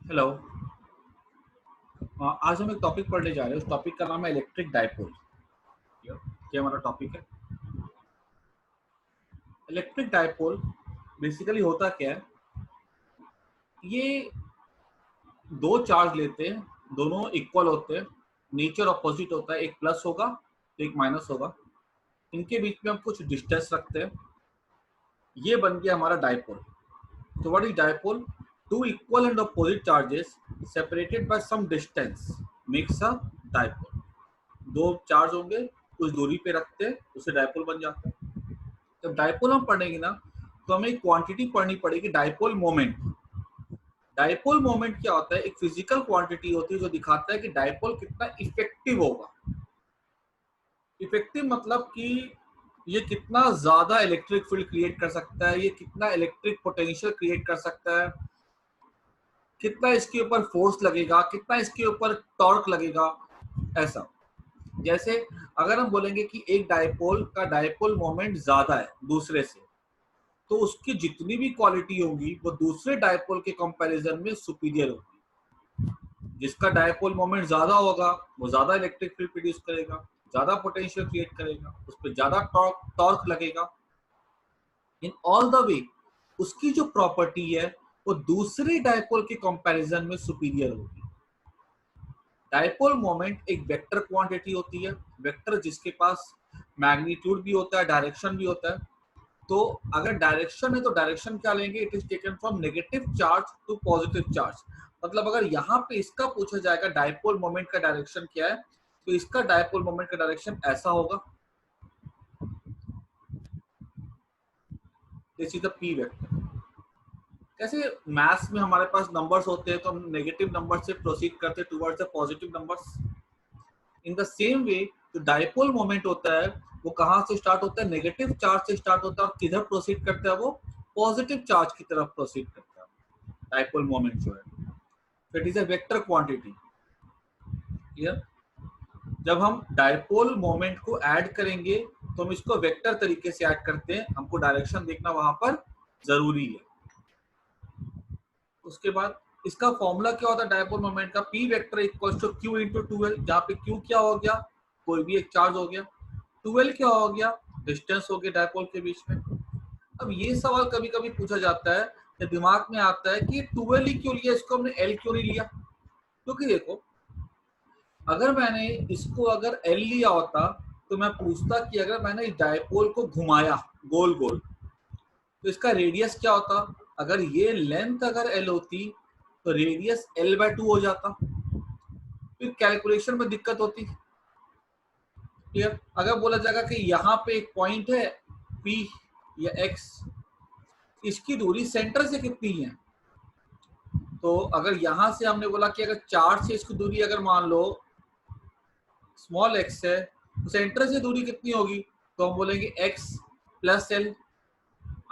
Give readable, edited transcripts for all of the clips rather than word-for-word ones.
Hello. आज हम एक टॉपिक पढ़ने जा रहे हैं। उस टॉपिक का नाम है इलेक्ट्रिक डाइपोल। ये हमारा टॉपिक है। इलेक्ट्रिक डाइपोल बेसिकली होता क्या है, ये दो चार्ज लेते हैं, दोनों इक्वल होते हैं, नेचर अपोजिट होता है, एक प्लस होगा तो एक माइनस होगा, इनके बीच में हम कुछ डिस्टेंस रखते हैं, ये बन गया हमारा डाइपोल। तो what is dipole? Two equal and opposite charges separated by some distance makes a dipole. दो चार्ज होंगे, कुछ दूरी पे रखते हैं, उससे डाइपोल बन जाता है। जब डाइपोल हम पढ़ेंगे ना, तो हमें एक क्वांटिटी पढ़नी पड़ेगी, डाइपोल मोमेंट। डाइपोल मोमेंट क्या होता है? एक फिजिकल क्वांटिटी होती है जो दिखाता है कि डाइपोल कितना इफेक्टिव होगा। इफेक्टिव मतलब कि ये कितना ज्यादा इलेक्ट्रिक फील्ड क्रिएट कर सकता है, ये कितना इलेक्ट्रिक पोटेंशियल क्रिएट कर सकता है, कितना इसके ऊपर फोर्स लगेगा, कितना इसके ऊपर टॉर्क लगेगा। ऐसा जैसे अगर हम बोलेंगे कि एक डाइपोल का डाइपोल मोमेंट ज्यादा है दूसरे से, तो उसकी जितनी भी क्वालिटी होगी वो दूसरे डाइपोल के कंपैरिजन में सुपीरियर होगी। जिसका डाइपोल मोमेंट ज्यादा होगा वो ज्यादा इलेक्ट्रिक फील्ड प्रोड्यूस करेगा, ज्यादा पोटेंशियल क्रिएट करेगा, उस पर ज्यादा टॉर्क लगेगा। इन ऑल द वे उसकी जो प्रॉपर्टी है वो दूसरे डाइपोल के कंपैरिजन में सुपीरियर होगी। डाइपोल मोमेंट एक वेक्टर क्वांटिटी होती है, वेक्टर जिसके पास मैग्नीट्यूड भी होता है, डायरेक्शन भी होता है। तो अगर डायरेक्शन है तो डायरेक्शन क्या लेंगे? It is taken from negative charge to positive charge. मतलब अगर यहाँ पे इसका पूछा जाएगा डाइपोल मोमेंट का डायरेक्शन क्या है, तो इसका डाइपोल मोमेंट का डायरेक्शन ऐसा होगा। This is the P vector. कैसे मैथ्स में हमारे पास नंबर्स होते हैं तो हम नेगेटिव नंबर से प्रोसीड करते हैं towards the positive numbers. In the same way जो डाइपोल मोमेंट होता है वो कहाँ से स्टार्ट होता है? नेगेटिव चार्ज से स्टार्ट होता है और किधर प्रोसीड करता है? वो पॉजिटिव चार्ज की तरफ प्रोसीड करता है डाइपोल मोमेंट जो है। It is a vector quantity. Clear? जब हम डाइपोल मोमेंट को ऐड करेंगे तो हम इसको वेक्टर तरीके से ऐड करते हैं, हमको डायरेक्शन देखना वहां पर जरूरी है। उसके बाद इसका फॉर्मूला क्या होता है डाइपोल मोमेंट का? P vector equals to Q into two L, जहाँ पे क्यू क्या हो गया? कोई भी एक चार्ज हो गया। टूएल क्या हो गया? डिस्टेंस हो गया डाइपोल के बीच में। अब ये सवाल कभी कभी पूछा जाता है या दिमाग में आता है कि टूएल ही क्यों लिया, इसको हमने एल क्यों नहीं लिया? क्योंकि देखो, अगर मैंने इसको अगर एल लिया होता तो मैं पूछता कि अगर मैंने इस डाइपोल को घुमाया गोल गोल तो इसका रेडियस क्या होता? अगर ये लेंथ अगर एल होती तो रेडियस L/2 हो जाता, फिर कैलकुलेशन में दिक्कत होती। क्लियर? अगर बोला जाएगा कि यहाँ पे एक पॉइंट है P या X, इसकी दूरी सेंटर से कितनी है? तो अगर यहाँ से हमने बोला कि अगर चार्ज से इसकी दूरी अगर मान लो स्मॉल x है तो सेंटर से दूरी कितनी होगी? तो हम बोलेंगे x प्लस एल।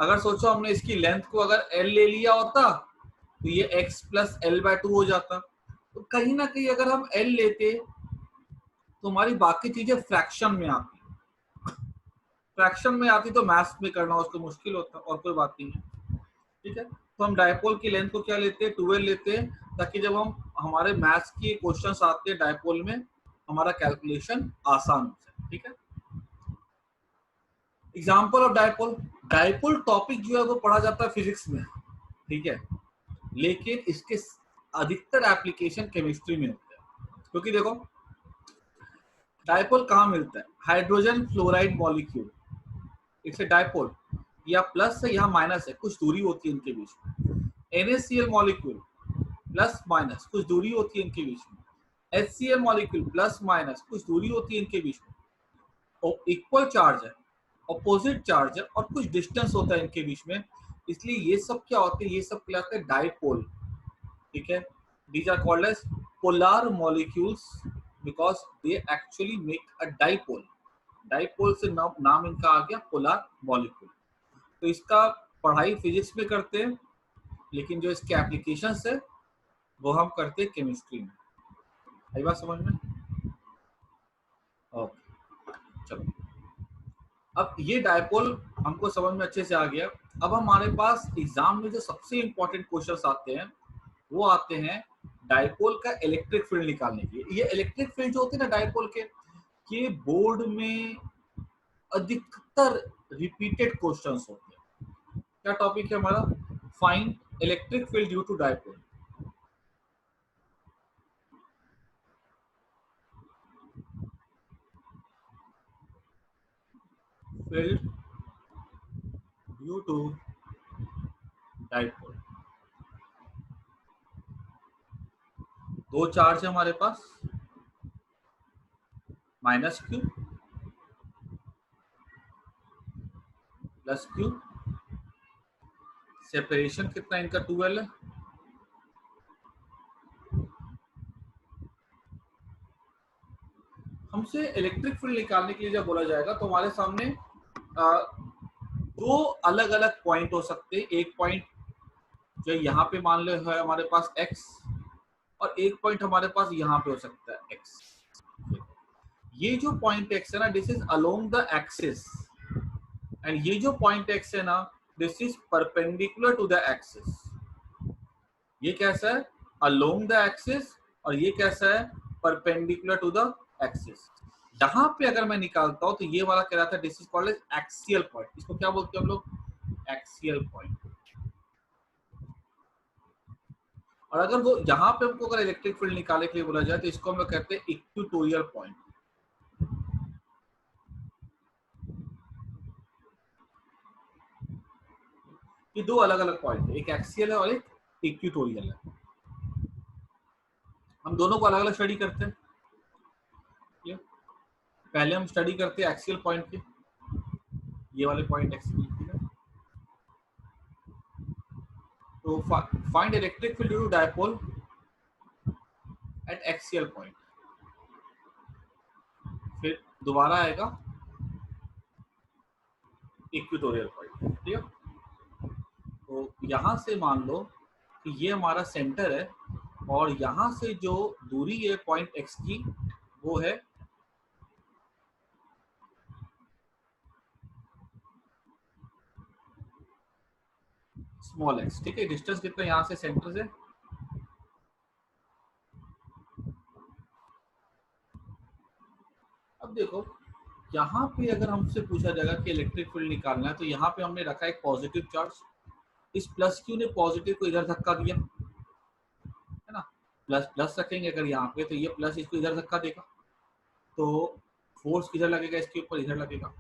अगर सोचो हमने इसकी लेंथ को अगर l ले लिया होता तो ये x प्लस L/2 हो जाता। तो कहीं ना कहीं अगर हम l लेते तो हमारी बाकी चीजें फ्रैक्शन में आती। फ्रैक्शन में आती तो मैथ्स में करना उसको मुश्किल होता, और कोई बात नहीं है। ठीक है, तो हम डाइपोल की लेंथ को क्या लेते हैं? 12 लेते हैं, ताकि जब हम हमारे मैथ्स के क्वेश्चंस आते हैं डाइपोल में हमारा कैलकुलेशन आसान हो जाए। ठीक है, example of dipole. Dipole topic जो है वो पढ़ा जाता है फिजिक्स में, ठीक है, लेकिन इसके अधिकतर एप्लीकेशन केमिस्ट्री में होते हैं। क्योंकि देखो डाइपोल कहाँ मिलता है? Hydrogen fluoride molecule, it's a dipole. या प्लस है यहाँ माइनस है, कुछ दूरी होती है इनके बीच में। NaCl मॉलिक्यूल प्लस माइनस कुछ दूरी होती है इनके बीच में। HCl मॉलिक्यूल प्लस माइनस कुछ दूरी होती है इनके बीच में। और इक्वल चार्ज है, अपोजिट चार्ज है, और कुछ डिस्टेंस होता है इनके बीच में। इसलिए ये सब क्या होते हैं? ये सब कहलाते हैं डाइपोल। ठीक है, these are called as polar molecules because they actually make a dipole. Dipole से नाम इनका आ गया पोलर मॉलिक्यूल। तो इसका पढ़ाई फिजिक्स में करते हैं, लेकिन जो इसके एप्लीकेशंस है वो हम करते हैं केमिस्ट्री में। आई बात समझ में? ओके, चलो अब ये डाइपोल हमको समझ में अच्छे से आ गया। अब हमारे पास एग्जाम में जो सबसे इंपॉर्टेंट क्वेश्चंस आते हैं वो आते हैं डाइपोल का इलेक्ट्रिक फील्ड निकालने के लिए। ये इलेक्ट्रिक फील्ड जो होते हैं ना डाइपोल के, ये बोर्ड में अधिकतर रिपीटेड क्वेश्चंस होते हैं। क्या टॉपिक है हमारा? Find electric field due to dipole. Field due to dipole. दो चार्ज है हमारे पास, minus Q plus Q, separation कितना इनका 12 है। हमसे इलेक्ट्रिक फील्ड निकालने के लिए जब बोला जाएगा तो हमारे सामने दो अलग अलग पॉइंट हो सकते हैं। एक पॉइंट जो यहाँ पे मान लो है हमारे पास x, और एक पॉइंट हमारे पास यहाँ पे हो सकता है x। ये जो पॉइंट x है ना, this is along the axis, and ये जो पॉइंट x है ना, this is perpendicular to the axis. ये कैसा है? अलोंग द एक्सिस, और ये कैसा है? Perpendicular to the axis. यहाँ पे अगर मैं निकालता हूं तो ये वाला कह रहा था this is called as axial point. इसको क्या बोलते हैं हम लोग? Axial point. और अगर वो यहाँ पे हमको अगर इलेक्ट्रिक फील्ड निकालने के लिए बोला जाए तो इसको हम लोग कहते हैं इक्वेटोरियल पॉइंट। ये दो अलग अलग पॉइंट है, एक एक्सियल है और एक इक्वेटोरियल है। हम दोनों को अलग अलग स्टडी करते हैं। पहले हम स्टडी करते हैं एक्सियल पॉइंट के, ये वाले पॉइंट एक्सियल है। तो find electric field due to dipole at axial point. फिर दोबारा आएगा इक्वेटोरियल पॉइंट। ठीक है, तो यहां से मान लो कि ये हमारा सेंटर है, और यहां से जो दूरी है पॉइंट एक्स की वो है स्मॉल एक्स। ठीक है, डिस्टेंस कितना यहां से सेंटर से? अब देखो यहाँ पे अगर हमसे पूछा जाएगा कि इलेक्ट्रिक फील्ड निकालना है, तो यहाँ पे हमने रखा एक पॉजिटिव चार्ज। इस प्लस क्यू ने पॉजिटिव को इधर धक्का दिया है ना, प्लस प्लस रखेंगे अगर यहाँ पे तो ये प्लस इसको इधर धक्का देगा, तो फोर्स किधर लगेगा? इसके ऊपर इधर लगेगा।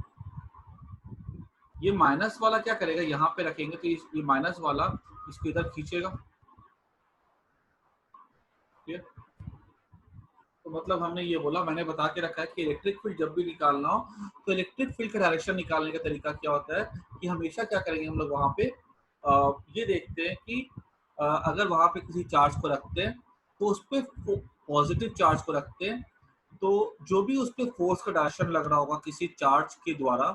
ये माइनस वाला क्या करेगा? यहाँ पे रखेंगे तो ये माइनस वाला इसको इधर खींचेगा। ठीक है, तो मतलब हमने ये बोला, मैंने बता के रखा है कि इलेक्ट्रिक फील्ड जब भी निकालना हो तो इलेक्ट्रिक फील्ड का डायरेक्शन निकालने का तरीका क्या होता है कि हमेशा क्या करेंगे हम लोग वहां पे ये देखते हैं कि अगर वहां पे किसी चार्ज को रखते हैं तो उस पर पॉजिटिव चार्ज को रखते हैं, तो जो भी उस पर फोर्स का डायरेक्शन लग रहा होगा किसी चार्ज के द्वारा,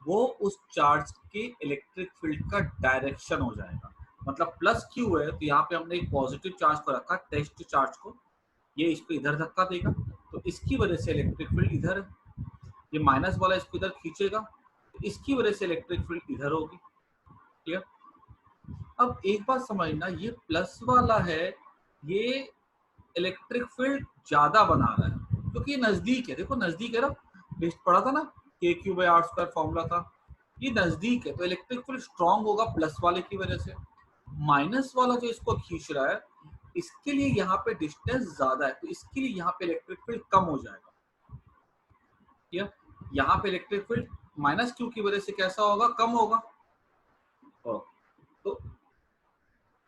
वो उस चार्ज के इलेक्ट्रिक फील्ड का डायरेक्शन हो जाएगा। मतलब प्लस क्यू है तो यहाँ पे हमने एक पॉजिटिव चार्ज को रखा, टेस्ट चार्ज को, ये इसको इधर धक्का देगा, तो इसकी वजह से इलेक्ट्रिक फील्ड इधर है। ये माइनस वाला इसको इधर खींचेगा, तो इसकी वजह से इलेक्ट्रिक फील्ड इधर होगी। ठीक है, अब एक बात समझना, ये प्लस वाला है, ये इलेक्ट्रिक फील्ड ज्यादा बना रहा है क्योंकि ये नजदीक है। देखो नजदीक है ना, लिस्ट पढ़ा था ना, k q by r square formula था, ये नजदीक है तो इलेक्ट्रिक फील्ड स्ट्रांग होगा प्लस वाले की वजह से। माइनस वाला जो इसको खींच रहा है, इसके लिए यहाँ पे डिस्टेंस ज्यादा है, तो इसके लिए यहाँ पे इलेक्ट्रिक फील्ड कम हो जाएगा। ठीक है, यहाँ पे इलेक्ट्रिक फील्ड माइनस क्यू की वजह से कैसा होगा? कम होगा। तो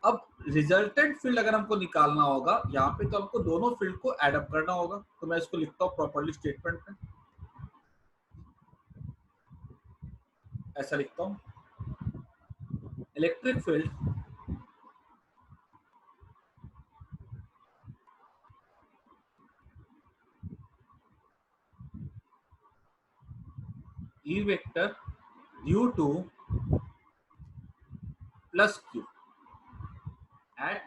अब रिजल्टेंट फील्ड अगर हमको निकालना होगा यहाँ पे, तो हमको दोनों फील्ड को एड अप करना होगा। तो मैं इसको लिखता हूँ प्रॉपर्ली स्टेटमेंट में, ऐसा लिखता हूँ, electric field E vector due to plus q at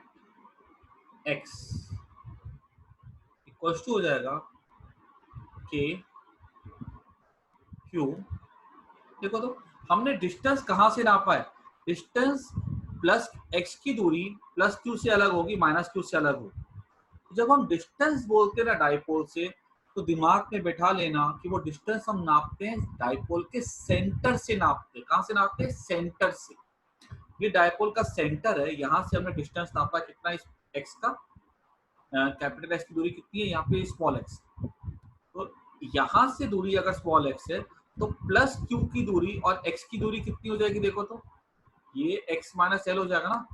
x equals to हो जाएगा k q। देखो तो हमने डिस्टेंस कहाँ से नापा है? डिस्टेंस प्लस एक्स की दूरी प्लस क्यू से अलग होगी, माइनस क्यू से अलग होगी। जब हम डिस्टेंस बोलते हैं ना डाइपोल से, तो दिमाग में बैठा लेना कि वो डिस्टेंस हम नापते हैं डाइपोल के सेंटर से नापते हैं। कहाँ से नापते हैं? सेंटर से। ये डाइपोल का सेंटर है, यहाँ से हमने डिस्टेंस नापा कितना इस एक्स का, कैपिटल एक्स की दूरी कितनी है, यहाँ पे स्मॉल एक्स। तो यहाँ से दूरी अगर स्मॉल एक्स है तो प्लस क्यू की दूरी और एक्स की दूरी कितनी हो जाएगी? देखो तो ये एक्स माइनस एल हो जाएगा ना,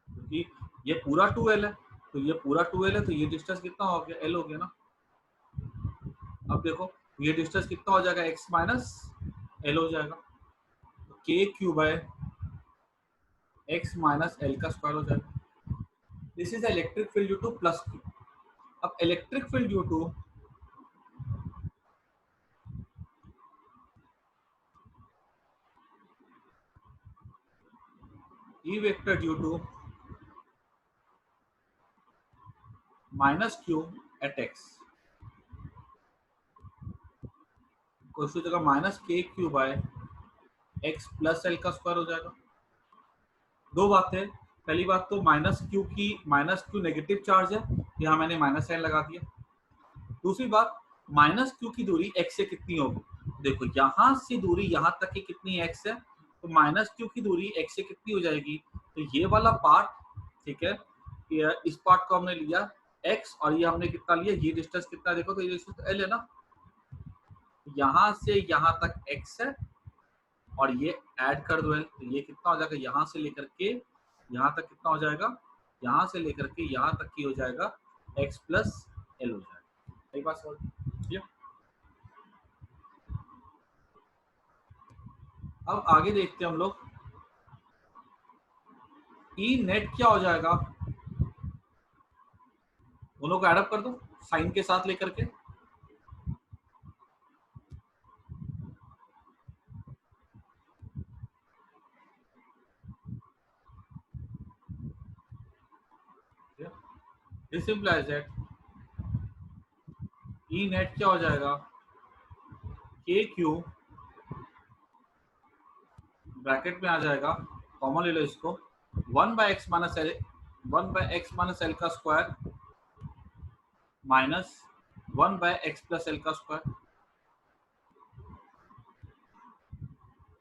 क्योंकि ये पूरा 2l है, तो ये पूरा 2l है, तो ये डिस्टेंस कितना हो गया? एल हो गया ना। अब देखो ये डिस्टेंस कितना हो जाएगा? एक्स माइनस एल हो जाएगा, तो K Q by X minus L का स्क्वायर हो जाएगा। This is electric field due to plus Q. अब electric field due to E vector due to minus q at x को इसी जगह minus k Q by x plus l का square हो जाएगा। दो बातें, पहली बात तो माइनस क्यू नेगेटिव चार्ज है, यहाँ मैंने माइनस साइन लगा दिया। दूसरी बात, माइनस क्यू की दूरी एक्स से कितनी होगी? देखो यहाँ से दूरी यहाँ तक की कितनी एक्स है, तो माइनस क्यू की दूरी एक्स से कितनी हो जाएगी? तो ये वाला पार्ट, ठीक है, इस पार्ट को हमने लिया एक्स और ये हमने कितना लिया? ये डिस्टेंस कितना? देखो तो ये डिस्टेंस एल है ना, यहाँ से यहाँ तक एक्स है और ये ऐड कर दो एल, तो ये कितना हो जाएगा? यहाँ से लेकर के यहाँ तक कितना हो जाएगा? यहाँ से लेकर के यहाँ तक की हो जाएगा एक्स प्लस एल हो जाएगा। सही बात समझ? अब आगे देखते हैं हम लोग, ई नेट क्या हो जाएगा? दोनों को एडअप कर दो साइन के साथ लेकर के। This implies that E net क्या हो जाएगा? के क्यू ब्रैकेट में आ जाएगा, कॉमन ले लो इसको, 1/x-l का स्क्वायर माइनस 1/x+l का स्क्वायर।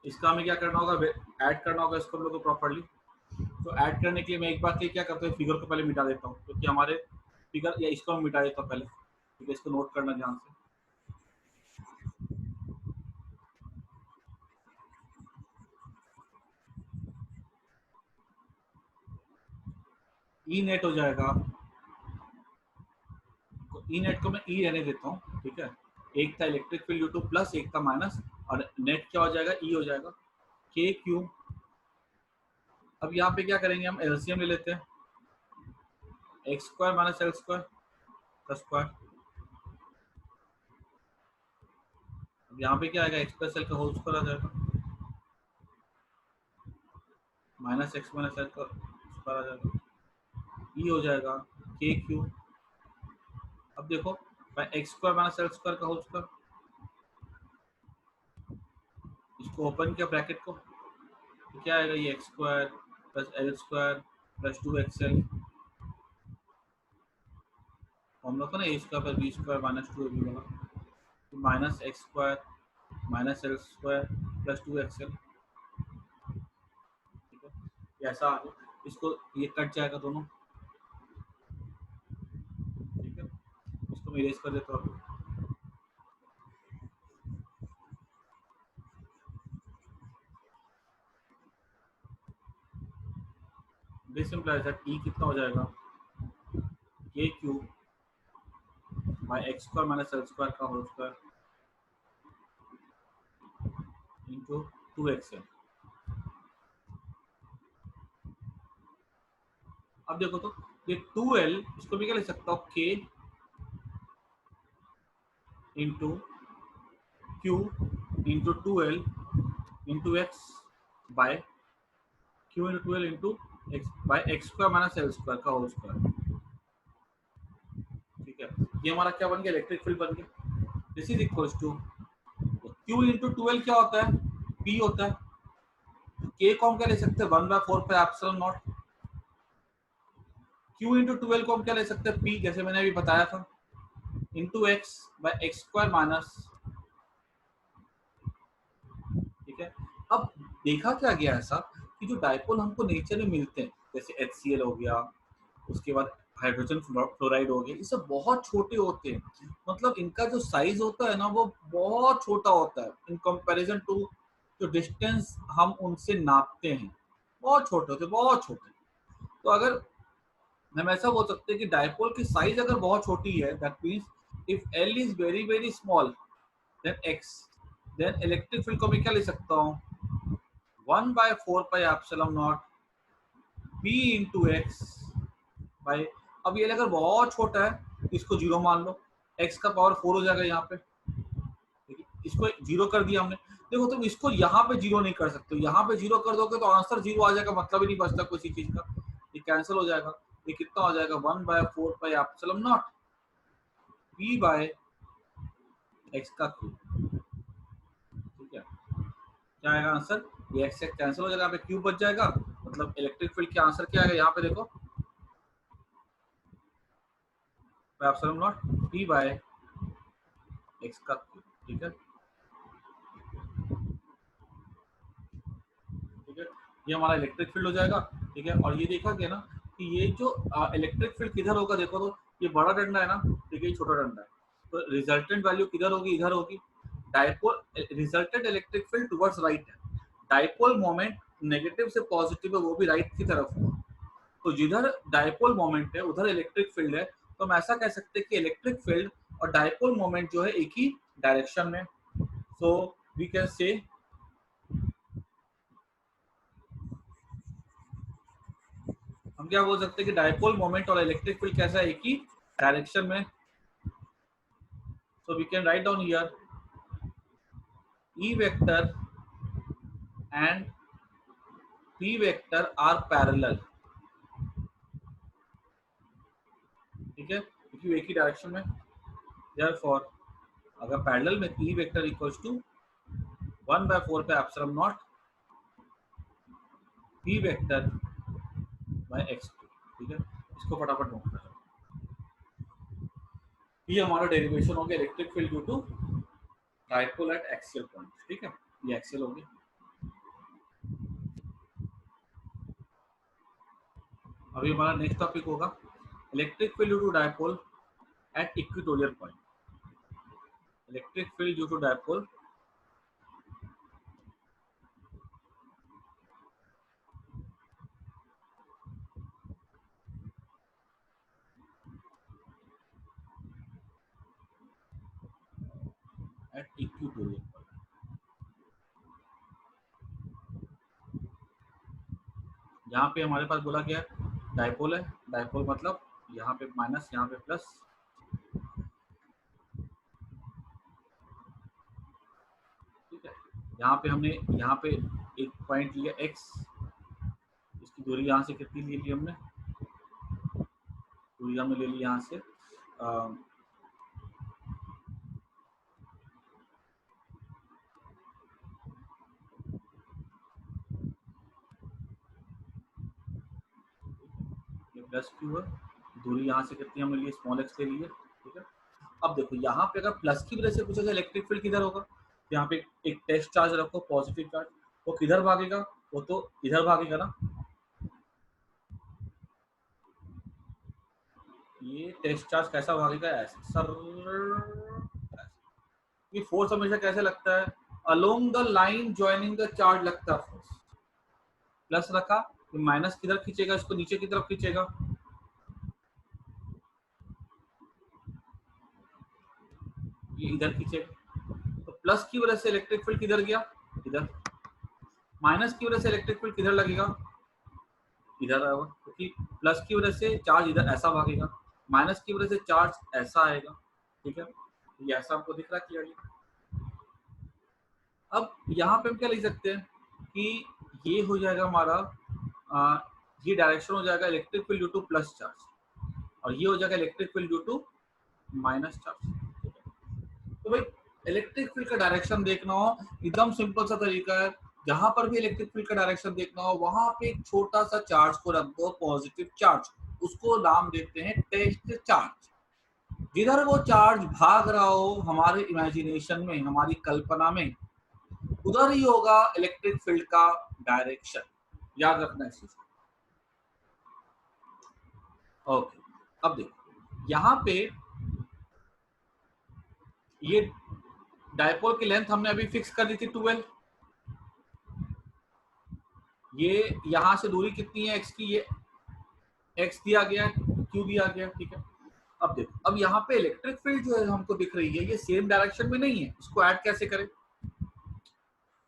इसका हमें क्या करना होगा? ऐड करना होगा इसको हम लोग को प्रॉपर्ली। तो ऐड करने के लिए मैं एक बार क्या करता हूँ, फिगर को पहले मिटा देता हूँ, क्योंकि हमारे फिगर, या इसको मैं मिटा देता हूँ पहले, ठीक है, इसको नोट करना ध्यान से। ई नेट हो जाएगा, ई नेट को मैं ई रहने देता हूँ, ठीक है, एक था electric field due to plus, एक था माइनस, और नेट क्या हो जाएगा? ई हो जाएगा के क्यू। अब यहाँ पे क्या करेंगे? हम एलसीएम ले लेते हैं, x square minus l square का स्क्वायर। अब यहाँ पे क्या आएगा? एक्स प्लस एल का होल स्क्वायर आ जाएगा, माइनस एक्स माइनस एल का स्क्वायर आ जाएगा, ई हो जाएगा के क्यू। अब देखो, x square minus l square का होल स्क्वायर, इसको ओपन किया ब्रैकेट को, तो क्या आएगा? ये x square plus L square plus 2xl, हम लोग का ना ए square plus B square minus 2ab वाला, minus x square minus l square plus 2xl, ठीक है, ऐसा आ गया। इसको ये कट जाएगा दोनों, ठीक है, इसको मैं इरेज कर देता हूँ। दिस इंप्लाइज दैट ई कितना हो जाएगा? K Q by x square minus l square का होल स्क्वायर इंटू 2xl। अब देखो तो ये 2l, इसको भी क्या लिख सकता हूँ? k into q into 2l into x by q into 2l into x by x square minus l square का होल स्क्वायर, ठीक है। ये हमारा क्या बन गया? इलेक्ट्रिक फील्ड बन गया। This is equals to Q into 2l क्या होता है? p होता है। k को हम क्या ले सकते हैं 1/4 pi epsilon naught, q into 12 को हम क्या ले सकते हैं p, जैसे मैंने अभी बताया था, into x by x square minus, ठीक है। अब देखा क्या गया ऐसा कि जो डायपोल हमको नेचर में मिलते हैं जैसे HCl हो गया, उसके बाद हाइड्रोजन फ्लोराइड हो गया, ये सब बहुत छोटे होते हैं, मतलब इनका जो साइज होता है ना वो बहुत छोटा होता है इन कंपैरिजन टू जो डिस्टेंस हम उनसे नापते हैं, बहुत छोटे होते हैं, बहुत छोटे। तो अगर हम ऐसा बोल सकते हैं कि डायपोल की साइज अगर बहुत छोटी है, that means if L is very very small then x, then electric field को मैं क्या ले सकता हूँ 1/4 pi epsilon naught p into x by, अब ये अगर बहुत छोटा है इसको जीरो मान लो, x का पावर 4 हो जाएगा यहाँ पे, ठीक है, इसको जीरो कर दिया हमने। देखो तुम इसको यहाँ पे जीरो नहीं कर सकते, यहाँ पे जीरो कर दोगे तो आंसर जीरो आ जाएगा, मतलब ही नहीं बचता किसी चीज का, ये कैंसिल हो जाएगा। ये कितना हो जाएगा 1/4 pi epsilon naught p by x का क्यूब, ठीक है। क्या आएगा आंसर, ये एक्स कैंसिल हो जाएगा, यहाँ पे क्यूब बच जाएगा, मतलब इलेक्ट्रिक फील्ड का आंसर क्या आएगा यहाँ पे देखो epsilon naught p by x का क्यूब, ठीक है, ठीक है। ये हमारा इलेक्ट्रिक फील्ड हो जाएगा, ठीक है। और ये देखा गया ना कि ये जो इलेक्ट्रिक फील्ड किधर होगा, देखो तो ये बड़ा डंडा है ना, ठीक है, ये छोटा डंडा है, तो रिजल्टेंट वैल्यू किधर होगी, इधर होगी। Dipole resultant electric field towards right है, डायपोल मोमेंट नेगेटिव से पॉजिटिव है वो भी राइट की तरफ है, तो जिधर डायपोल मोमेंट है उधर इलेक्ट्रिक फील्ड है, तो हम ऐसा कह सकते हैं कि इलेक्ट्रिक फील्ड और डायपोल मोमेंट जो है एक ही डायरेक्शन में, सो वी कैन से हम क्या बोल सकते हैं कि डायपोल मोमेंट और इलेक्ट्रिक फील्ड कैसा है, एक ही डायरेक्शन में, so we can write down here E vector and P vector are parallel, ठीक है, क्योंकि एक ही डायरेक्शन में, देयरफॉर अगर पैरेलल में E vector equals to 1/4 pi epsilon naught P vector by x2, ठीक है। इसको फटाफट नोट करें, ये हमारा डेरिवेशन हो गया electric field due to dipole at axial point, ठीक है, ये एक्सियल हो गया। अभी हमारा नेक्स्ट टॉपिक होगा electric field due to dipole at equatorial point, electric field due to dipole at equatorial point. यहाँ पे हमारे पास बोला गया डायपोल है, डायपोल मतलब यहाँ पे माइनस यहाँ पे प्लस, ठीक है। यहाँ पे हमने यहाँ पे एक पॉइंट लिया x, इसकी दूरी यहाँ से कितनी ले ली हमने, दूरी हमने ले ली यहाँ से ये प्लस क्यू है, दूरी यहाँ से कितनी हमने ली स्मॉल x ले ली है, ठीक है। अब देखो यहाँ पे अगर प्लस की वजह से पूछा जाए इलेक्ट्रिक फील्ड किधर होगा, तो यहाँ पे एक टेस्ट चार्ज रखो पॉजिटिव चार्ज, वो किधर भागेगा, वो तो इधर भागेगा ना, ये टेस्ट चार्ज कैसा भागेगा ऐसे सर, ये फोर्स हमेशा कैसे लगता है along the line joining the charge लगता है फोर्स, प्लस रखा तो माइनस किधर खींचेगा, इसको नीचे की तरफ खींचेगा, ये इधर खींचेगा, तो प्लस की वजह से इलेक्ट्रिक फील्ड किधर गया, इधर, माइनस की वजह से इलेक्ट्रिक फील्ड किधर लगेगा, इधर आएगा, क्योंकि प्लस की वजह से चार्ज इधर ऐसा भागेगा, माइनस की वजह से चार्ज ऐसा आएगा, ठीक है। ये ऐसा आपको दिख रहा है क्लियरली। अब यहाँ पे हम क्या लिख सकते हैं कि ये हो जाएगा हमारा ये डायरेक्शन हो जाएगा electric field due to plus charge, और ये हो जाएगा electric field due to minus charge, ठीक है। तो भाई इलेक्ट्रिक फील्ड का डायरेक्शन देखना हो एकदम सिंपल सा तरीका है, जहां पर भी इलेक्ट्रिक फील्ड का डायरेक्शन देखना हो वहां पे एक छोटा सा चार्ज को रख दो, पॉजिटिव चार्ज, उसको नाम देते हैं टेस्ट चार्ज। जिधर वो चार्ज भाग रहा हो हमारे इमेजिनेशन में, हमारी कल्पना में, उधर ही होगा इलेक्ट्रिक फील्ड का डायरेक्शन। याद रखना इस चीज को। ओके, अब देखो यहाँ पे ये डायपोल की लेंथ हमने अभी फिक्स कर दी थी 12। ये यहां से दूरी कितनी है x की, ये x दिया गया है, q दिया गया है, ठीक है। अब देखो, अब यहाँ पे इलेक्ट्रिक फील्ड जो है हमको दिख रही है ये सेम डायरेक्शन में नहीं है, इसको ऐड कैसे करें?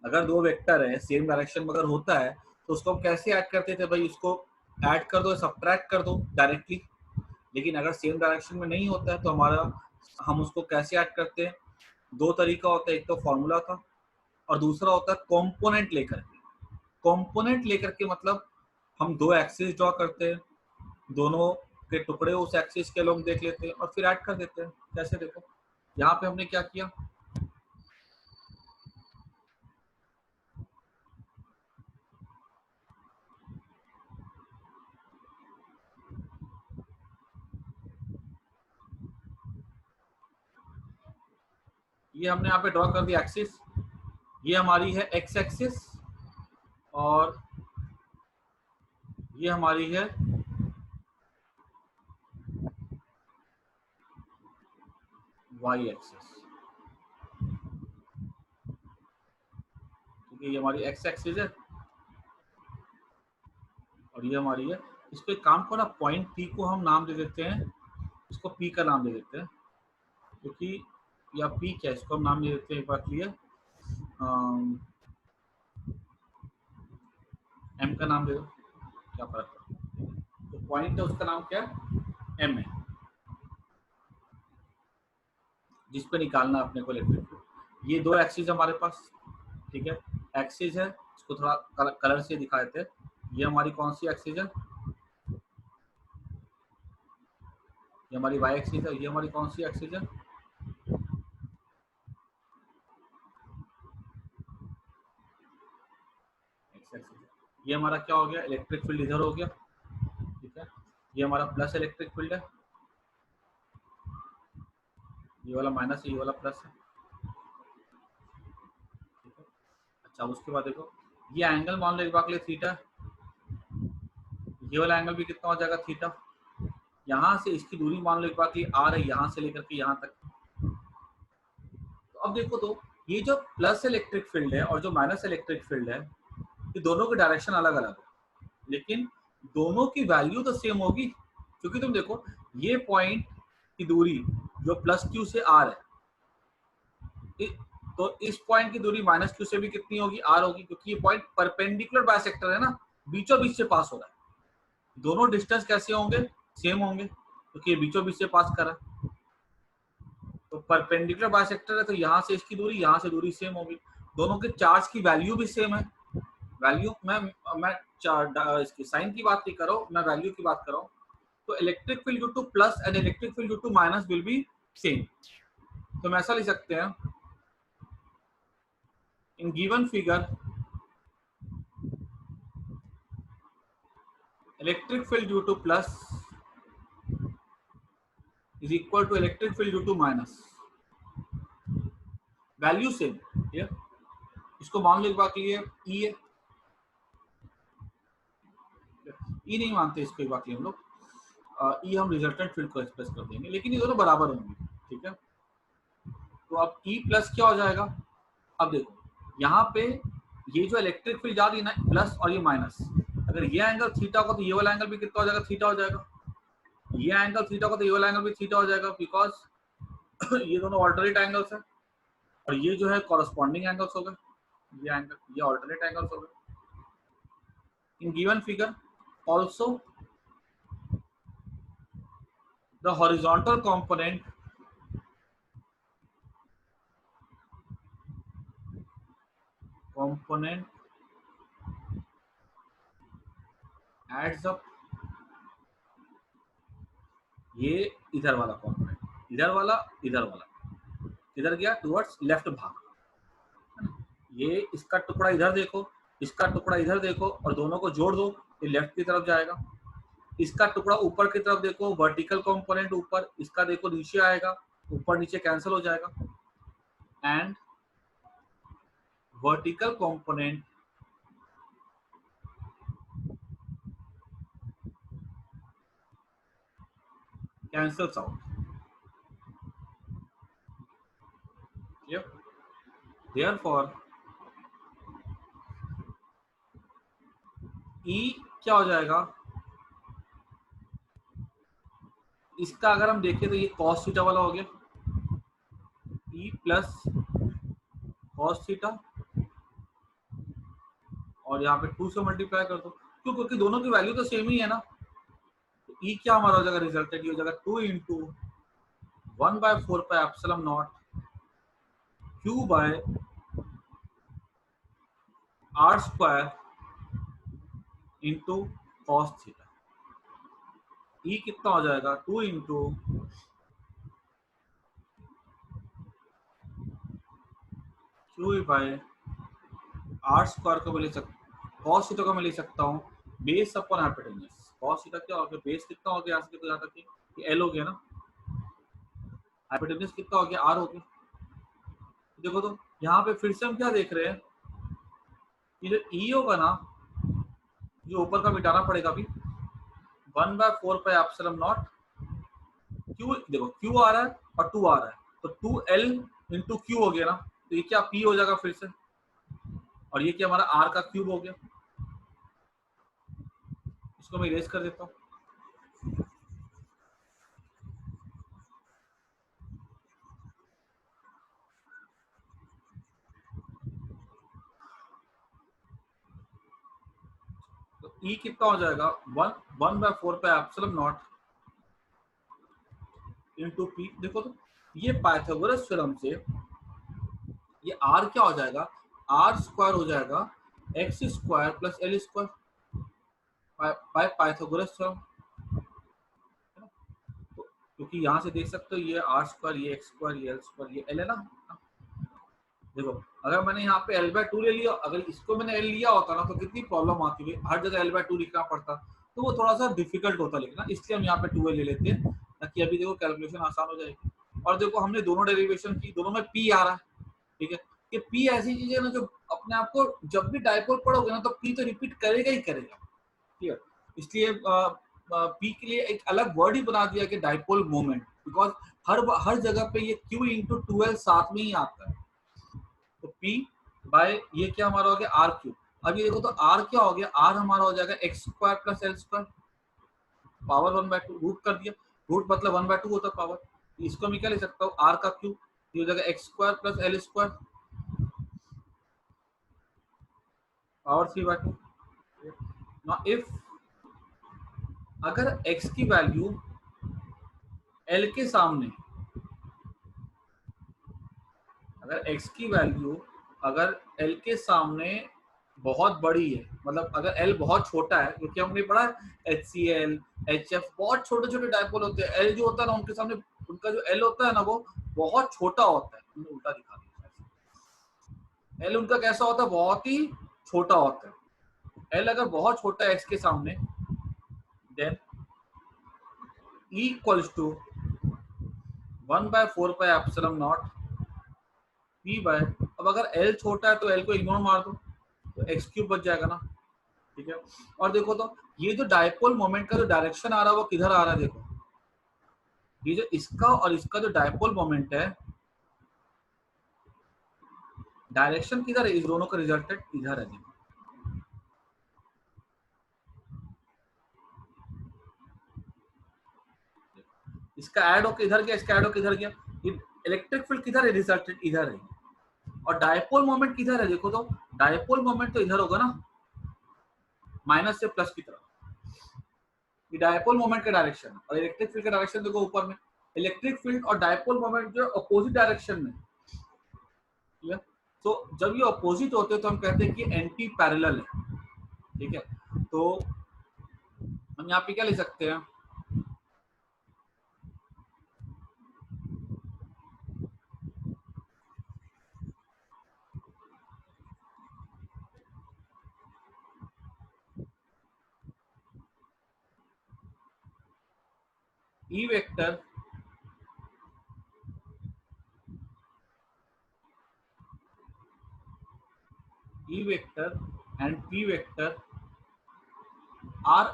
अगर दो वेक्टर है सेम डायरेक्शन में अगर होता है तो उसको हम कैसे ऐड करते थे भाई? उसको ऐड कर दो, सब्ट्रैक्ट कर दो डायरेक्टली। लेकिन अगर सेम डायरेक्शन में नहीं होता है तो हमारा, हम उसको कैसे ऐड करते हैं? दो तरीका होता है, एक तो फॉर्मूला का और दूसरा होता है कंपोनेंट लेकर के। कंपोनेंट लेकर के मतलब हम दो एक्सिस ड्रॉ करते हैं, दोनों के टुकड़े उस एक्सिस के लोग देख लेते हैं और फिर ऐड कर देते हैं। कैसे? देखो यहाँ पे हमने क्या किया, ये हमने यहाँ पे ड्रॉ कर दिया एक्सिस, ये हमारी है एक्स एक्सिस और ये हमारी है वाई एक्सिस। ठीक है, ये हमारी एक्स एक्सिस है और ये हमारी है। इस पे काम को ना, पॉइंट पी को हम नाम दे देते हैं, इसको पी का नाम दे देते हैं, क्योंकि या पी क्या, इसको हम नाम दे देते हैं एक बार लिए एम का नाम दे दो, क्या फर्क पड़ता है? तो पॉइंट है उसका नाम क्या है? एम है, जिस पे निकालना है अपने को इलेक्ट्रिक फील्ड। ये दो एक्सिस हमारे पास, ठीक है, एक्सिस है, इसको थोड़ा कलर से दिखा देते हैं। ये हमारी कौन सी एक्सिस है? ये हमारी वाई एक्सिस है। ये हमारी कौन सी एक्सिस है? एक्स एक्सिस है। ये हमारा क्या हो गया? इलेक्ट्रिक फील्ड इधर हो गया, ठीक है। ये हमारा प्लस इलेक्ट्रिक फील्ड है, ये वाला माइनस है, ये वाला प्लस है, ठीक है। अच्छा, उसके बाद देखो ये एंगल मान लो एक बार के लिए थीटा, ये वाला एंगल भी कितना हो जाएगा? थीटा। यहाँ से इसकी दूरी मान लो एक बार के लिए आर है, यहाँ से लेकर के यहाँ तक। तो अब देखो, तो ये जो प्लस इलेक्ट्रिक फील्ड है और जो माइनस इलेक्ट्रिक फील्ड है, ये दोनों के डायरेक्शन अलग अलग है, लेकिन दोनों की वैल्यू तो सेम होगी। क्योंकि तुम देखो ये पॉइंट की दूरी जो प्लस क्यू से आर है, तो इस पॉइंट की दूरी माइनस क्यू से भी कितनी होगी? आर होगी, क्योंकि ये पॉइंट परपेंडिकुलर बाइसेक्टर है ना, बीचों बीच से पास हो रहा है। दोनों डिस्टेंस कैसे होंगे? सेम होंगे, क्योंकि ये बीचों बीच से पास कर रहा है। तो परपेंडिकुलर बाइसेक्टर है तो यहाँ से इसकी दूरी, यहाँ से दूरी सेम होगी। दोनों के चार्ज की वैल्यू भी सेम है। वैल्यू मैं इसकी साइन की बात नहीं कर रहा हूँ, मैं वैल्यू की बात कर रहा हूँ। तो electric field due to plus and electric field due to minus will be same. तो हम ऐसा लिख सकते हैं, in given figure electric field due to plus is equal to electric field due to minus, value same. इसको मान लो एक बार के लिए ई है, ई नहीं मानते इसको एक बार के लिए हम लोग, ई हम रिजल्टेंट फील्ड को एक्सप्रेस कर देंगे, लेकिन ये दोनों बराबर होंगे, ठीक है। तो अब ई प्लस क्या हो जाएगा? अब देखो यहाँ पे ये जो इलेक्ट्रिक फील्ड जा रही है ना, प्लस और ये माइनस, अगर ये एंगल थीटा होगा तो ये वाला एंगल भी कितना हो जाएगा? थीटा हो जाएगा। ये एंगल थीटा होगा तो ये वाला एंगल भी थीटा हो जाएगा, बिकॉज ये दोनों ऑल्टरनेट एंगल्स है और ये जो है कॉरस्पॉन्डिंग एंगल्स हो गए। ये एंगल, ये ऑल्टरनेट एंगल्स हो गए। इन given figure also the horizontal component adds up, ये इधर वाला कंपोनेंट, इधर वाला, इधर वाला, इधर गया टुवर्ड्स लेफ्ट भाग, ये इसका टुकड़ा इधर देखो, इसका टुकड़ा इधर देखो, और दोनों को जोड़ दो, ये लेफ्ट की तरफ जाएगा। इसका टुकड़ा ऊपर की तरफ देखो, वर्टिकल कंपोनेंट ऊपर, इसका देखो नीचे आएगा, ऊपर नीचे कैंसिल हो जाएगा। And vertical component cancels out. Yep. Therefore, E क्या हो जाएगा, इसका अगर हम देखें तो ये cos थीटा वाला हो गया, E प्लस cos थीटा, और यहाँ पे 2 से मल्टीप्लाई कर दो, क्यों, क्योंकि दोनों की वैल्यू तो सेम ही है ना। तो E क्या हमारा हो जाएगा, रिजल्टेंट हो जाएगा 2 into 1/4 pi epsilon naught Q by R square into cos theta. E कितना हो जाएगा, 2 into Q by R square को मैं ले सकता, कॉस थीटा को मैं ले सकता हूँ base upon hypotenuse. Cos theta क्या हो गया, बेस कितना हो गया, यहाँ से कितना जाता है, ये L हो गया ना, हाइपोटेन्यूज कितना हो गया, R हो गया। देखो तो यहाँ पे फिर से हम क्या देख रहे हैं, ये जो E होगा ना, जो ऊपर का मिटाना पड़ेगा अभी, 1/4 पाई एप्सिलॉन नॉट Q, देखो Q आ रहा है और 2 आ रहा है, तो 2L इंटू Q हो गया ना, तो ये क्या P हो जाएगा फिर से, और ये क्या हमारा R का क्यूब हो गया। इसको मैं इरेज कर देता हूँ। तो E कितना हो जाएगा, 1/4 pi epsilon not into P। देखो तो ये पाइथागोरस थ्योरम से ये R क्या हो जाएगा, R स्क्वायर हो जाएगा x square plus L square by Pythagoras theorem. तो क्योंकि यहाँ से देख सकते हो ये R स्क्वायर, ये x स्क्वायर, ये L स्क्वायर, ये L है ना। देखो अगर मैंने यहाँ पे L/2 ले लिया, अगर इसको मैंने L लिया होता ना तो कितनी प्रॉब्लम आती है, हर जगह L/2 लिखना पड़ता, तो वो थोड़ा सा डिफिकल्ट होता लिखना, इसलिए हम यहाँ पे 2L ले लेते हैं ताकि अभी देखो कैलकुलेशन आसान हो जाएगी। और देखो हमने दोनों डेरिवेशन की, दोनों में P आ रहा है, ठीक है। ये P ऐसी चीज है ना जो अपने आप को जब भी डायपोल पढ़ोगे ना तो P तो रिपीट करेगा ही करेगा, ठीक है। इसलिए P के लिए एक अलग वर्ड ही बना दिया कि डायपोल मोमेंट, बिकॉज हर जगह पे ये Q इंटू 2L साथ में ही आता है। तो P बाय ये क्या हमारा हो गया, R क्यूब। अब ये देखो तो R क्या हो गया, R हमारा हो जाएगा x square plus L square, power 1/2, root कर दिया, रूट मतलब 1/2 होता है पावर। इसको मैं क्या ले सकता हूँ, R का क्यूब, ये हो जाएगा x square plus L square power 3/2। Now if अगर x की वैल्यू L के सामने, अगर x की वैल्यू अगर L के सामने बहुत बड़ी है, मतलब अगर L बहुत छोटा है, क्योंकि हमने पढ़ा है HCl, HF बहुत छोटे छोटे डायपोल होते हैं, L जो होता है ना उनके सामने, उनका जो L होता है ना वो बहुत छोटा होता है, उन्हें उल्टा दिखा दिया। L उनका कैसा होता है, बहुत ही छोटा होता है। L अगर बहुत छोटा है x के सामने, then E equals to 1/4 pi epsilon naught P by, अब अगर L छोटा है तो L को इग्नोर मार दो, तो x क्यूब बच जाएगा ना, ठीक है। और देखो तो ये जो डायपोल मोमेंट का जो डायरेक्शन आ रहा है वो किधर आ रहा है, देखो ये जो इसका और इसका जो डायपोल मोमेंट है, डायरेक्शन किधर है, इस दोनों का रिजल्टेंट इधर है। देखो इसका ऐड होकर इधर गया, इसका ऐड होकर इधर गया, इलेक्ट्रिक फील्ड किधर है, रिजल्टेंट इधर है। और डायपोल मोमेंट किधर है, देखो तो डायपोल मोमेंट तो इधर होगा ना, माइनस से प्लस की तरफ, ये डायपोल मोमेंट का डायरेक्शन। और इलेक्ट्रिक फील्ड का डायरेक्शन देखो ऊपर में, इलेक्ट्रिक फील्ड और डायपोल मोमेंट जो अपोजिट डायरेक्शन में, ठीक है। तो जब ये अपोजिट होते हैं तो हम कहते हैं कि एंटी पैरेलल है, ठीक है। तो हम यहाँ पे क्या ले सकते हैं, E vector and P vector are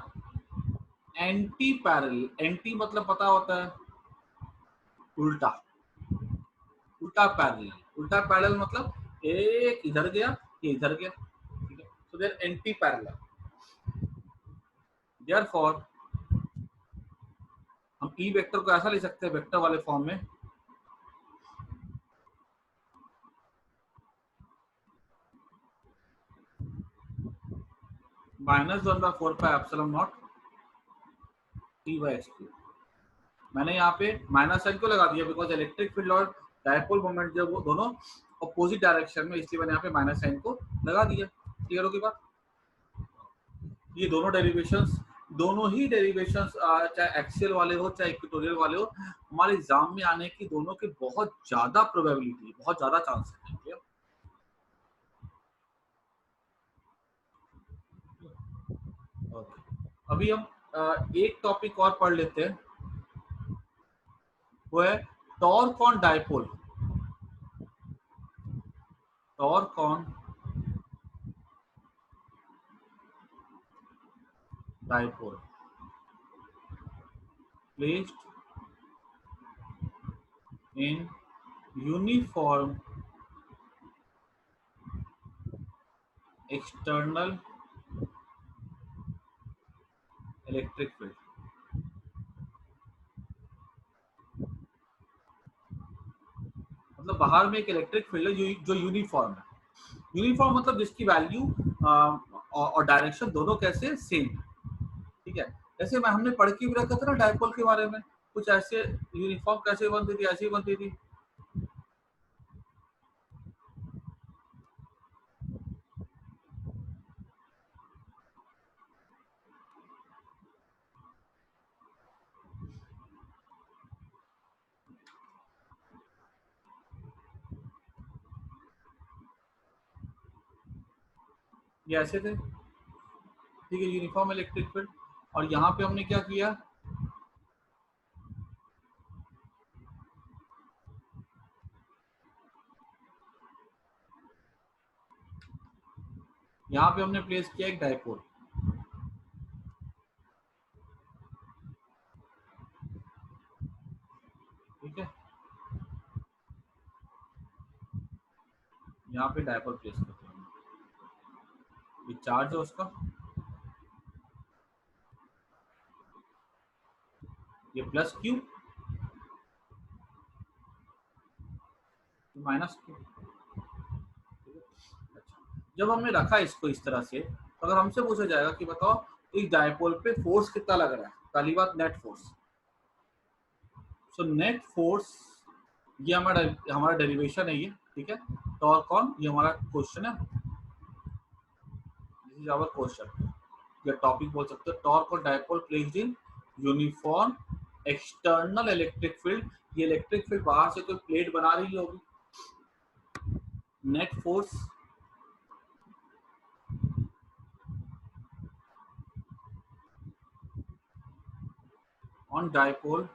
anti parallel. Anti मतलब पता होता है उल्टा, उल्टा पैरेलल। उल्टा पैरेलल मतलब एक इधर गया, ये इधर गया, ठीक है। So they are anti parallel. Therefore हम ई वेक्टर को ऐसा ले सकते हैं वेक्टर वाले फॉर्म में, -1/4πε0 T/x²। मैंने यहाँ पे माइनस साइन क्यों लगा दिया? बिकॉज इलेक्ट्रिक फील्ड और डायपोल मोमेंट जब वो दोनों अपोजिट डायरेक्शन में, इसलिए मैंने यहाँ पे माइनस साइन को लगा दिया। क्लियर होगी बात? ये दोनों ही डेरिवेशंस चाहे एक्सियल वाले हो चाहे इक्वेटोरियल वाले हो, हमारे एग्जाम में आने की दोनों की बहुत ज्यादा प्रोबेबिलिटी, बहुत ज्यादा चांस है। अभी हम एक टॉपिक और पढ़ लेते हैं, वो है torque on dipole. Torque on dipole placed in uniform external electric field। मतलब बाहर में एक इलेक्ट्रिक फील्ड है जो यूनिफॉर्म है। यूनिफॉर्म मतलब जिसकी वैल्यू और डायरेक्शन दोनों कैसे सेम, ठीक है। जैसे मैं हमने पढ़ के भी रखा था ना डायपोल के बारे में, कुछ ऐसे यूनिफॉर्म कैसे बनती थी, ऐसी बनती थी। ये ऐसे थे, ठीक है, यूनिफॉर्म इलेक्ट्रिक फील्ड। और यहाँ पे हमने क्या किया, यहाँ पे हमने प्लेस किया एक डायपोल, ठीक है। यहाँ पे डायपोल प्लेस करते हैं, ये चार्ज है उसका, ये प्लस क्यू माइनस क्यू। जब हमने रखा इसको इस तरह से, तो अगर हमसे पूछा जाएगा कि बताओ इस डायपोल पे फोर्स कितना लग रहा है, पहली बात net force. So net force, ये हमारा डेरिवेशन है ये, ठीक है। टॉर्क ऑन, ये हमारा क्वेश्चन है, दिस इज आवर क्वेश्चन, या टॉपिक बोल सकते हो। Torque on dipole placed in uniform external electric field. ये इलेक्ट्रिक फील्ड बाहर से कोई प्लेट बना रही होगी। Net force on dipole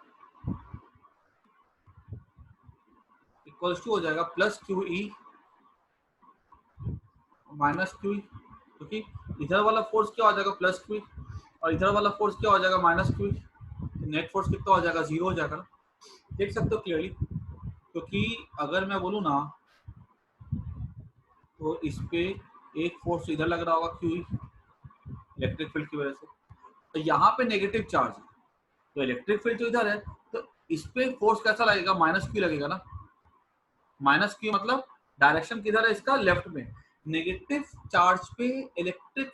equals to हो जाएगा plus q E minus q E, क्योंकि इधर वाला फोर्स क्या हो जाएगा प्लस क्यू और इधर वाला फोर्स क्या हो जाएगा माइनस क्यू। नेट फोर्स कितना हो जाएगा, जीरो हो जाएगा ना, देख सकते हो क्लियरली। क्योंकि अगर मैं बोलूँ ना तो इस पे एक फोर्स इधर लग रहा होगा क्यू इलेक्ट्रिक फील्ड की वजह से, तो यहाँ पे नेगेटिव चार्ज है, तो इलेक्ट्रिक फील्ड जो इधर है तो इस पे फोर्स कैसा लगेगा, माइनस क्यू लगेगा ना। माइनस क्यू मतलब डायरेक्शन किधर है इसका, लेफ्ट में। नेगेटिव चार्ज पे इलेक्ट्रिक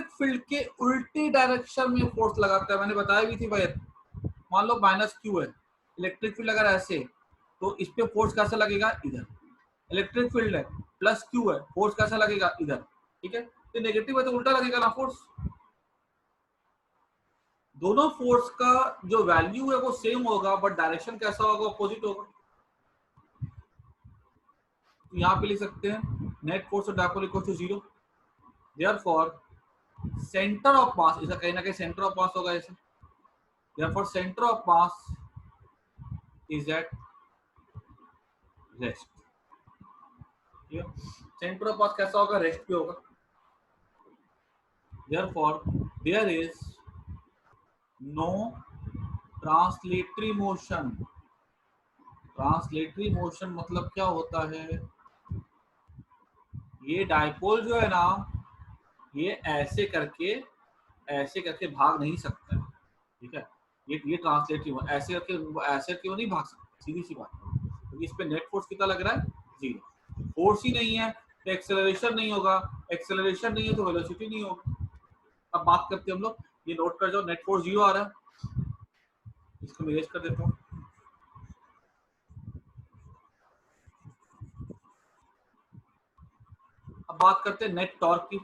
फील्ड के उल्टी डायरेक्शन में फोर्स लगाता है। मैंने बताया भी थी भाई, मान लो माइनस क्यू है, इलेक्ट्रिक फील्ड अगर ऐसे, तो इस पे फोर्स कैसा लगेगा, इधर। इलेक्ट्रिक फील्ड है, प्लस क्यू है, फोर्स कैसा लगेगा, इधर, ठीक है। तो नेगेटिव है तो उल्टा लगेगा ना फोर्स। दोनों फोर्स का जो वैल्यू है वो सेम होगा, बट डायरेक्शन कैसा होगा, अपोजिट होगा। तो यहाँ पे लिख सकते हैं net force of dipole equal to 0। Therefore centre of mass, इसका कहीं ना कहीं सेंटर ऑफ मास होगा ऐसे, therefore center of mass is at rest. Centre of मास कैसा होगा? रेस्ट पे होगा. therefore there is no translatory motion. Translatory motion मतलब क्या होता है? ये डायपोल जो है ना, ये ऐसे करके भाग नहीं सकता है. ठीक है, ये ट्रांसलेटरी ऐसे क्यों नहीं भाग सकता? सीधी सी बात, क्योंकि इस पे नेट फोर्स कितना लग रहा है? जीरो. फोर्स ही नहीं है तो एक्सेलरेशन नहीं होगा, एक्सेलरेशन नहीं है तो वेलोसिटी नहीं होगी. अब बात करते हैं हम लोग, ये नोट कर जाओ, नेट फोर्स जीरो आ रहा है, इसको मैं इरेज कर देता हूँ. अब बात करते हैं नेट टॉर्क की.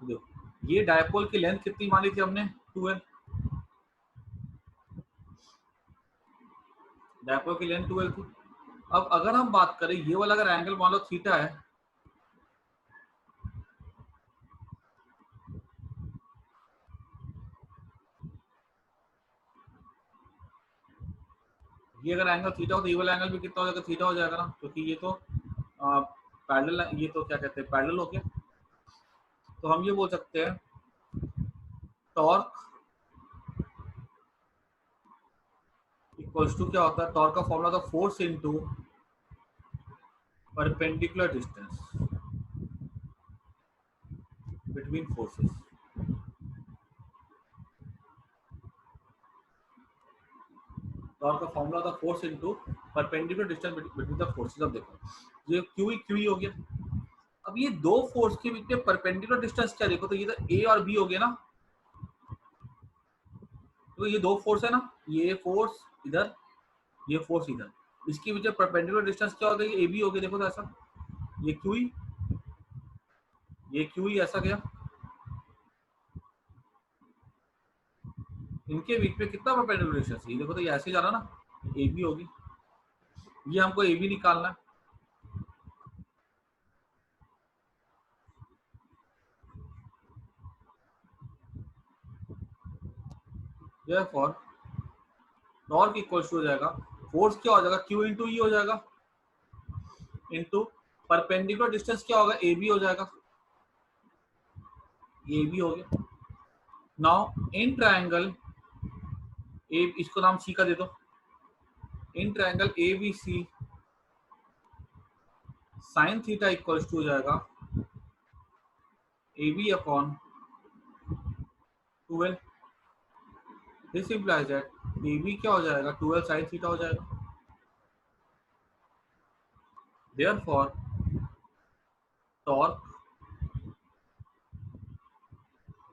देखो, ये डायपोल की लेंथ कितनी मानी थी हमने? 2l. डायपोल की लेंथ 2l थी. अब अगर हम बात करें, ये वाला अगर एंगल मान लो थीटा है, ये अगर एंगल थीटा हो तो ये वाला एंगल भी कितना हो जाएगा? थीटा हो जाएगा ना, क्योंकि ये तो पैरेलल, ये तो क्या कहते हैं, पैरेलल हो गया. तो हम ये बोल सकते हैं टॉर्क इक्वल्स टू क्या होता है? टॉर्क का फॉर्मूला था force into perpendicular distance between forces. Torque का फॉर्मूला था force into perpendicular distance between the forces. अब देखो, ये क्यू हो गया. अब ये दो फोर्स के बीच में परपेंडिकुलर डिस्टेंस क्या? देखो तो ये तो ए और बी हो गया ना, तो ये दो फोर्स है ना, ये फोर्स इधर, ये फोर्स इधर, इसके बीच में परपेंडिकुलर डिस्टेंस क्या हो गया? ये ए बी हो गया. देखो तो ऐसा, ये क्यू ही, ये क्यू ही ऐसा गया. इनके बीच में कितना परपेंडिकुलर डिस्टेंस है? ये देखो तो ये ऐसे जा रहा ना, ए बी होगी. ये हमको ए बी निकालना है. Therefore टॉर्क इक्वल टू हो जाएगा, फोर्स क्या हो जाएगा? क्यू इंटू ई हो जाएगा, इंटू परपेंडिकुलर डिस्टेंस क्या होगा? ए बी हो जाएगा. ये भी हो गया. नाउ इन ट्रायंगल ए, इसको नाम सी का दे दो. In triangle A B C sine theta equal to हो जाएगा A B upon 12. This implies that A B क्या हो जाएगा? 12 साइन थीटा हो जाएगा. देयरफॉर टॉर्क,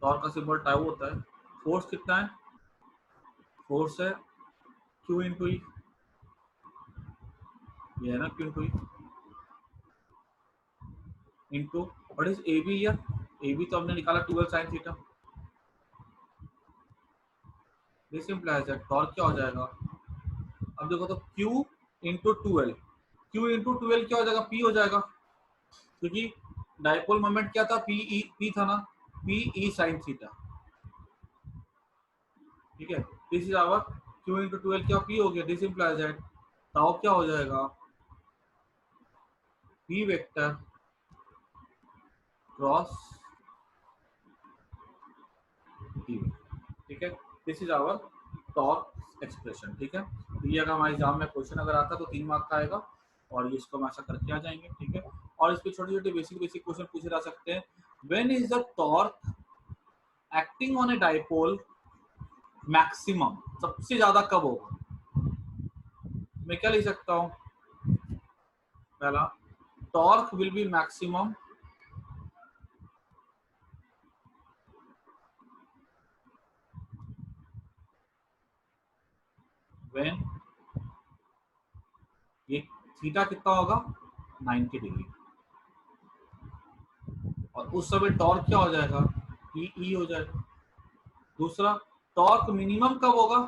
टॉर्क का सिंबल टाउ होता है. फोर्स कितना है? फोर्स है क्यू इंटू ई, ये है ना q into E, into what is A B. या ए बी तो हमने निकाला 12 sine theta. This implies that torque क्या हो जाएगा? अब देखो तो Q इंटू 12, Q इंटू 12 क्या हो जाएगा? P हो जाएगा, क्योंकि डायपोल मोमेंट क्या था? P था ना, P E साइन थीटा. ठीक है, this is our Q into 12 क्या P हो गया. दिस इंप्लाइज दैट टाउ क्या हो जाएगा? P vector cross P. ठीक है, this is our torque expression. ठीक है, तो ये अगर हमारे एग्जाम में क्वेश्चन अगर आता तो 3 मार्क का आएगा, और ये इसको हम ऐसा करके आ जाएंगे. ठीक है, और इस पे छोटे छोटे बेसिक क्वेश्चन पूछे जा सकते हैं. When is the torque acting on a dipole maximum? सबसे ज्यादा कब होगा? मैं क्या लिख सकता हूँ? पहला, torque will be maximum when, ये थीटा कितना होगा? 90 डिग्री. और उस समय टॉर्क क्या हो जाएगा? ई हो जाएगा. दूसरा, टॉर्क मिनिमम कब होगा?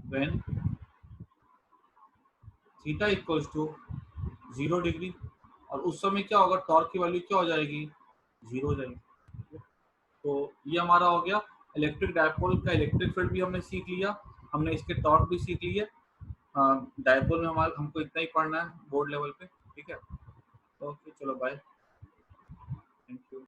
When theta equals to 0 degree. और उस समय क्या होगा, टॉर्क की वैल्यू क्या हो जाएगी, 0 हो जाएगी। तो ये हमारा हो गया इलेक्ट्रिक डायपोल का इलेक्ट्रिक फील्ड भी हमने सीख लिया, हमने इसके टॉर्क भी सीख लिए। डायपोल में हमारा हमको इतना ही पढ़ना है बोर्ड लेवल पे, ठीक है। ओके चलो बाय, थैंक यू।